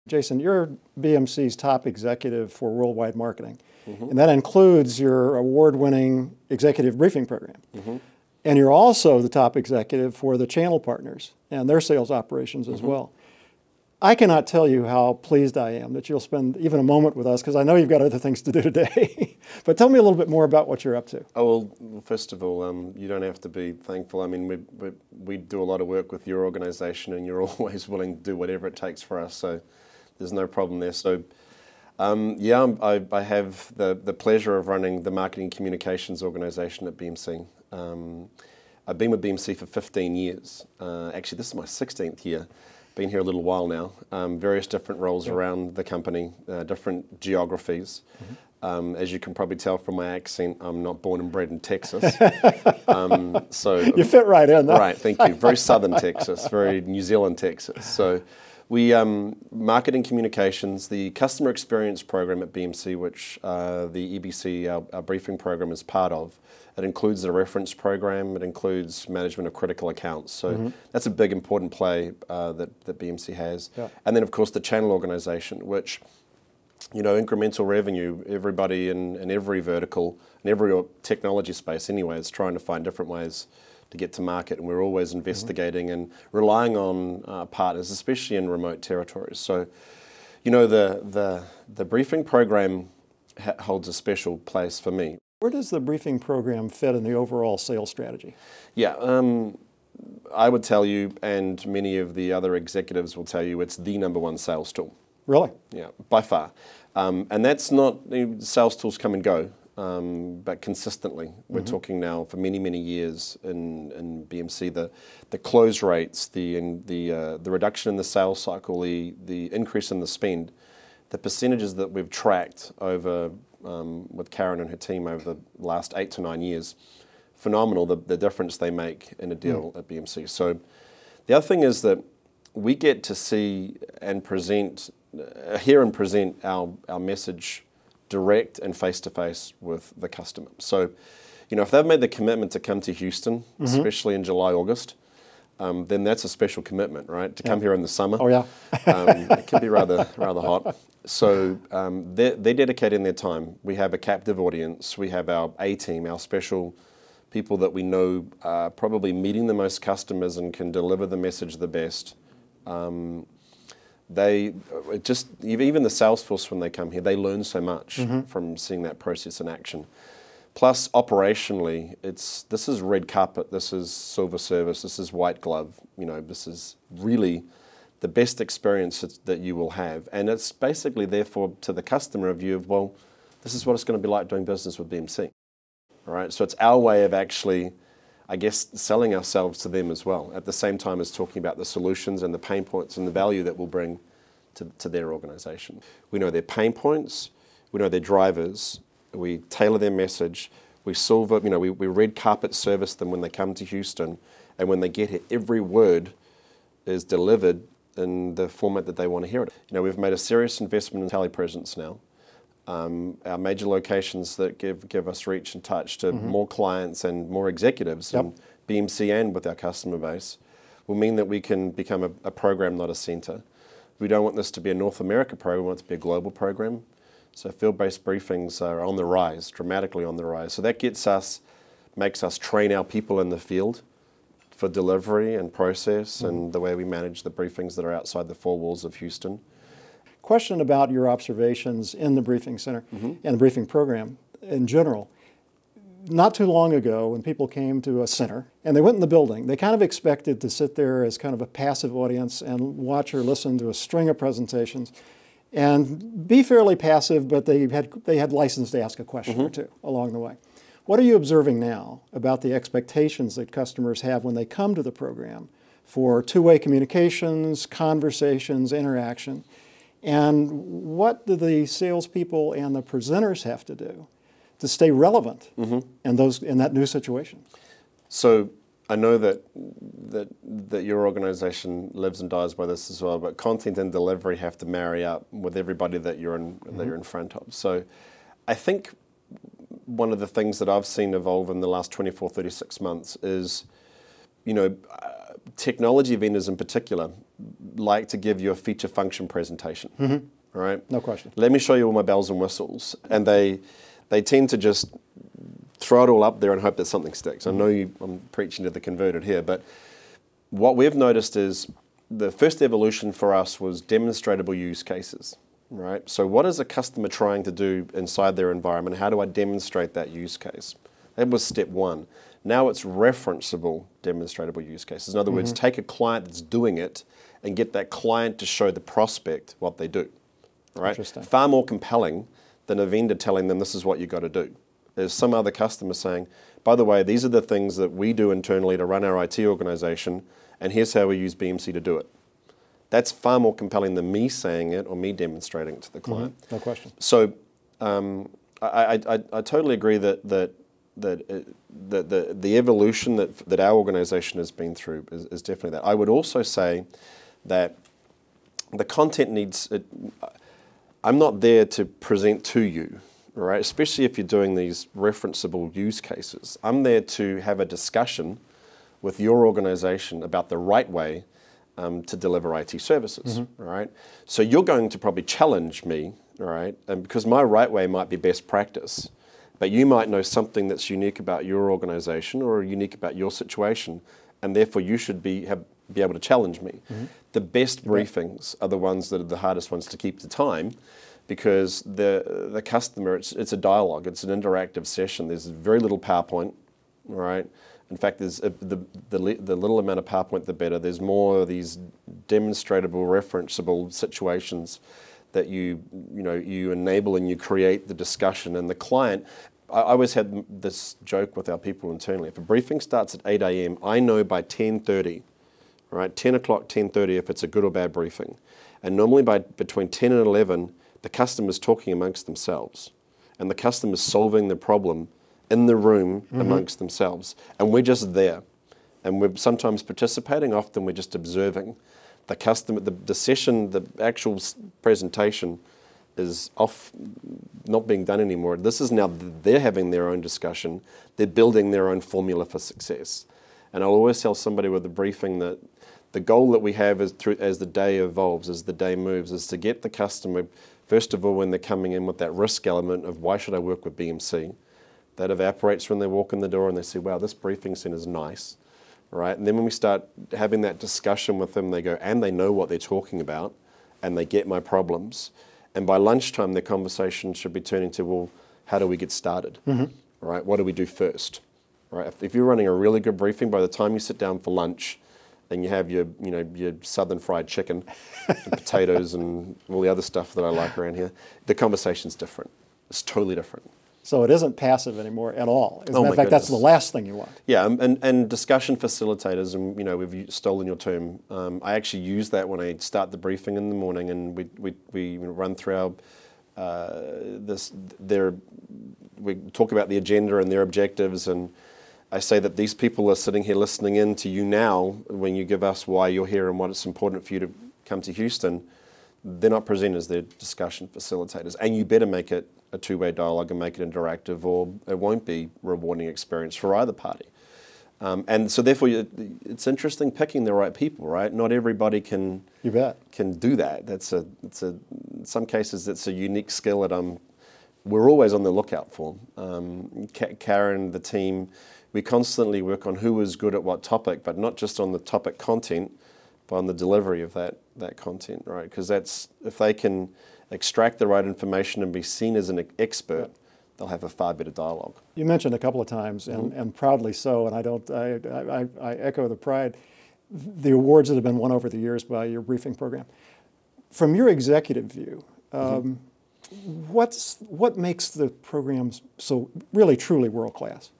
Jason, you're BMC's top executive for worldwide marketing, and that includes your award-winning executive briefing program. And you're also the top executive for the channel partners and their sales operations as well. I cannot tell you how pleased I am that you'll spend even a moment with us, because I know you've got other things to do today. But tell me a little bit more about what you're up to. Oh, well, first of all, you don't have to be thankful. I mean, we do a lot of work with your organization, and you're always willing to do whatever it takes for us. So there's no problem there. So, yeah, I have the pleasure of running the marketing communications organization at BMC. I've been with BMC for 15 years. Actually, this is my 16th year. Been here a little while now. Various different roles around the company, different geographies. As you can probably tell from my accent, I'm not born and bred in Texas. So you fit right in, though. Right, thank you. Very southern Texas, very New Zealand Texas. So we, marketing communications, the customer experience program at BMC, which the EBC, our briefing program, is part of. It includes the reference program, it includes management of critical accounts. So that's a big important play that BMC has. And then of course the channel organization, which, you know, incremental revenue, everybody in every vertical, in every technology space anyway, is trying to find different ways to get to market, and we're always investigating and relying on partners, especially in remote territories. So, you know, the briefing program holds a special place for me. Where does the briefing program fit in the overall sales strategy? Yeah, I would tell you, and many of the other executives will tell you, it's the #1 sales tool. Really? Yeah, by far. And that's not, sales tools come and go, but consistently. We're talking now for many, many years in BMC, the close rates, the reduction in the sales cycle, the increase in the spend, the percentages that we've tracked over with Karen and her team over the last 8 to 9 years, phenomenal, the difference they make in a deal at BMC. So the other thing is that we get to see and present, hear and present our message direct and face-to-face with the customer. So, you know, if they've made the commitment to come to Houston, especially in July, August, then that's a special commitment, right? To come here in the summer. Oh, yeah. It can be rather hot. So they're dedicating their time. We have a captive audience. We have our A-team, our special people that we know are probably meeting the most customers and can deliver the message the best. Even the sales force, when they come here, they learn so much from seeing that process in action. Plus, operationally, this is red carpet, this is silver service, this is white glove. You know, this is really the best experience that you will have. And it's basically, therefore, to the customer, a view of, well, this is what it's going to be like doing business with BMC. All right? So it's our way of actually, I guess, selling ourselves to them as well, at the same time as talking about the solutions and the pain points and the value that we'll bring to their organization. We know their pain points, we know their drivers, we tailor their message, we solve it, you know, we red carpet service them when they come to Houston, and when they get here, every word is delivered in the format that they want to hear it. You know, we've made a serious investment in telepresence now. Our major locations that give us reach and touch to more clients and more executives in BMC and with our customer base will mean that we can become a program, not a center. We don't want this to be a North America program, we want it to be a global program. So field-based briefings are on the rise, dramatically on the rise. So that makes us train our people in the field for delivery and process and the way we manage the briefings that are outside the 4 walls of Houston. Question about your observations in the briefing center and the briefing program in general. Not too long ago, when people came to a center and they went in the building, they kind of expected to sit there as kind of a passive audience and watch or listen to a string of presentations and be fairly passive, but they had license to ask a question or two along the way. What are you observing now about the expectations that customers have when they come to the program for two-way communications, conversations, interaction? And what do the salespeople and the presenters have to do to stay relevant in that new situation? So I know that your organization lives and dies by this as well, but content and delivery have to marry up with everybody that you're in front of. So I think one of the things that I've seen evolve in the last 24, 36 months is, technology vendors in particular like to give you a feature function presentation, right? No question. Let me show you all my bells and whistles. And they tend to just throw it all up there and hope that something sticks. I know I'm preaching to the converted here, but what we've noticed is the first evolution for us was demonstrable use cases, right? So what is a customer trying to do inside their environment? How do I demonstrate that use case? That was step one. Now it's referenceable demonstrable use cases. In other words, take a client that's doing it and get that client to show the prospect what they do, right? Interesting. Far more compelling than a vendor telling them this is what you got to do. There's some other customer saying, by the way, these are the things that we do internally to run our IT organization, and here's how we use BMC to do it. That's far more compelling than me saying it or me demonstrating it to the client. No question. So I totally agree that the evolution that our organization has been through is definitely that. I would also say that the content needs, I'm not there to present to you, right? Especially if you're doing these referenceable use cases. I'm there to have a discussion with your organization about the right way to deliver IT services, right? So you're going to probably challenge me, right? And because my right way might be best practice, but you might know something that's unique about your organization or unique about your situation, and therefore you should be able to challenge me. The best briefings are the ones that are the hardest ones to keep to time, because the customer, it's a dialogue, it's an interactive session. There's very little PowerPoint, right? In fact, there's the little amount of PowerPoint, the better. There's more of these demonstratable, referenceable situations that you enable and you create the discussion. And the client, I always had this joke with our people internally. If a briefing starts at 8 a.m., I know by 10:30, right, 10 o'clock, 10:30, if it's a good or bad briefing. And normally between 10 and 11, the customer's talking amongst themselves, and the customer's solving the problem in the room amongst themselves. And we're just there. And we're sometimes participating, often we're just observing. The customer, the session, the actual presentation is off, not being done anymore. This is now, they're having their own discussion. They're building their own formula for success. And I'll always tell somebody with a briefing that the goal that we have is as the day evolves, as the day moves, is to get the customer, first of all, when they're coming in with that risk element of why should I work with BMC? That evaporates when they walk in the door and they say, wow, this briefing center is nice, right? And then when we start having that discussion with them, they go, and they know what they're talking about, and they get my problems. And by lunchtime, their conversation should be turning to, well, how do we get started, right? What do we do first, right? If you're running a really good briefing, by the time you sit down for lunch, and you have your southern fried chicken, and potatoes, and all the other stuff that I like around here, the conversation's different. It's totally different. So it isn't passive anymore at all. As a matter of fact, goodness. that's the last thing you want. Yeah, and discussion facilitators, and we've stolen your term. I actually use that when I start the briefing in the morning, and we run through we talk about the agenda and their objectives, and I say that these people are sitting here listening in to you now when you give us why you're here and what it's important for you to come to Houston. They're not presenters, they're discussion facilitators, and you better make it a two-way dialogue and make it interactive, or it won't be a rewarding experience for either party. And so therefore, it's interesting picking the right people, right? Not everybody can do that. In some cases, it's a unique skill that we're always on the lookout for. Karen, the team, we constantly work on who is good at what topic, but not just on the topic content, but on the delivery of that content, right? Because if they can extract the right information and be seen as an expert, they'll have a far better dialogue. You mentioned a couple of times, and proudly so, and I echo the pride, the awards that have been won over the years by your briefing program. From your executive view, what makes the programs so really truly world-class?